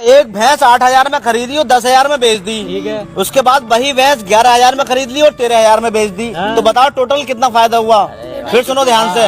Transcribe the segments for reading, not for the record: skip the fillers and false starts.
एक भैंस 8,000 में खरीदी और 10,000 में बेच दी। ठीक है। उसके बाद वही भैंस 11,000 में खरीद ली और 13,000 में बेच दी। हाँ। तो बताओ टोटल कितना फायदा हुआ। फिर सुनो ध्यान से,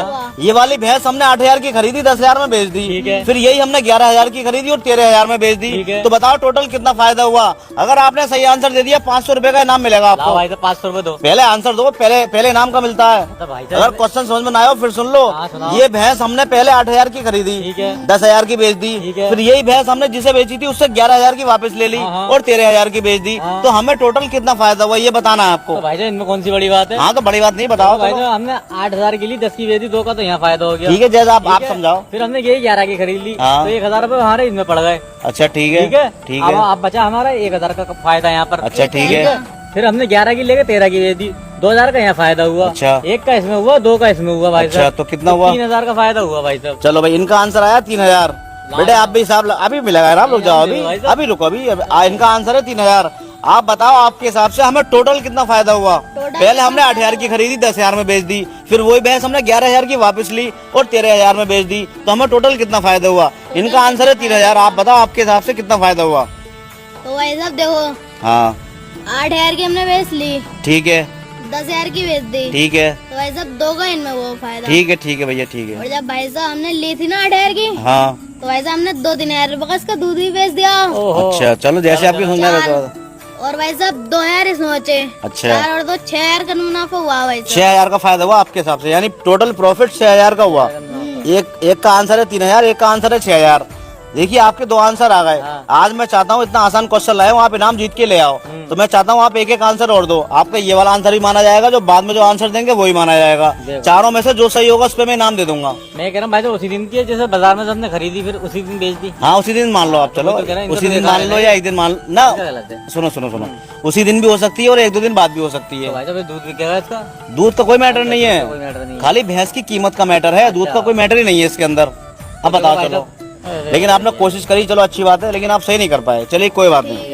ये वाली भैंस हमने 8,000 की खरीदी, 10,000 में बेच दी। ठीक है। फिर यही हमने 11,000 की खरीदी और 13,000 में बेच दी। ठीक है। तो बताओ टोटल कितना फायदा हुआ। अगर आपने सही आंसर दे दिया 500 रुपए का इनाम मिलेगा लाओ आपको। भाई साहब 500 रुपए दो। पहले आंसर दो, पहले इनाम का मिलता है। तो भाई अगर साहब क्वेश्चन समझ में ना आए फिर सुन लो। हाँ, सुनाओ। ये भैंस हमने पहले 8,000 की खरीदी, ठीक है। 10,000 की बेच दी। ठीक है। फिर यही भैंस हमने जिसे बेची थी उससे 11,000 की वापस ले ली हाँ। और 13,000 की बेच दी। हाँ। तो हमें टोटल कितना फायदा हुआ ये बताना है आपको। तो भाई साहब इनमें कौन सी बड़ी बात है। हाँ तो बड़ी बात नहीं, बताओ। तो भाई साहब हमने 8,000 की ली, 10 की बेच दी, 2 का तो यहाँ फायदा हो गया। ठीक है जैसा आप ठीक है? समझाओ। फिर हमने यही 11 की खरीद ली, हाँ। तो 1,000 रुपए हमारे इनमें पड़ गए। अच्छा ठीक है, ठीक है। ठीक अब है। आप बचा हमारा 1,000 का फायदा यहाँ पर। अच्छा ठीक है। फिर हमने 11 की लेके 13 की बेच दी, 2,000 का यहाँ फायदा हुआ। अच्छा। 1 का इसमें हुआ, 2 का इसमें हुआ भाई अच्छा, साहब। तो कितना हुआ? 3,000 का फायदा हुआ भाई साहब। चलो भाई इनका आंसर आया 3,000। बेटे आप भी हिसाब अभी मिलेगा ना, रुक जाओ अभी भाई साहब। अभी रुको अभी इनका आंसर है 3,000। आप बताओ आपके हिसाब से हमें टोटल कितना फायदा हुआ। पहले हमने 8,000 की खरीदी, 10,000 में बेच दी। फिर वही भैंस हमने 11,000 की वापस ली और 13,000 में बेच दी। तो हमें टोटल कितना फायदा हुआ। इनका आंसर है 3,000। आप बताओ आपके हिसाब से कितना फायदा हुआ। तो भाई साहब देखो, हाँ 8,000 की हमने बेच ली, ठीक है, 10,000 की बेच दी। ठीक है, तो भाई साहब 2 का इनमें वो फायदा। ठीक है भैया, ठीक और है। जब भाई साहब हमने ली थी ना 8,000 की, हाँ तो भाई साहब हमने 2-3,000 रुपए का इसका दूध भी बेच दिया। ओहो। अच्छा चलो जैसे आपकी समझ में चार। रहता। और भाई साहब 2,000 इसमें बचे। अच्छा। 4 और 2 6,000 का मुनाफा हुआ भाई साहब। 6,000 का फायदा हुआ आपके हिसाब से, यानी टोटल प्रॉफिट 6,000 का हुआ। एक का आंसर है 3,000, एक का आंसर है 6,000। देखिए आपके 2 आंसर आ गए। हाँ। आज मैं चाहता हूँ इतना आसान क्वेश्चन लाए हो, आप इनाम जीत के ले आओ। तो मैं चाहता हूँ आप एक एक आंसर और दो। आपका ये वाला आंसर ही माना जाएगा, जो बाद में जो आंसर देंगे वही माना जाएगा। देखो। चारों में से जो सही होगा उस पर मैं इनाम दे दूंगा। मैं कह रहा हूँ भाई साहब उसी दिन की है, जैसे बाजार में सबने खरीदी फिर उसी दिन बेच दी। हाँ उसी दिन मान लो आप, चलो वो तो कह रहे हैं, इनको उसी तो दिन बेकार मान लो है। या एक दिन मान ना। क्या गलत है? सुनो सुनो सुनो, उसी दिन भी हो सकती है और 1-2 दिन बाद भी हो सकती तो है। भाई साहब दूध बिकेगा इसका? दूध का कोई मैटर नहीं कोई मैटर है, नहीं है। खाली भैंस की कीमत का मैटर है। दूध का कोई मैटर ही नहीं है इसके अंदर। अब बताओ भाई चलो। साहब, लेकिन आपने कोशिश करी, चलो अच्छी बात है, लेकिन आप सही नहीं कर पाए। चलिए कोई बात नहीं।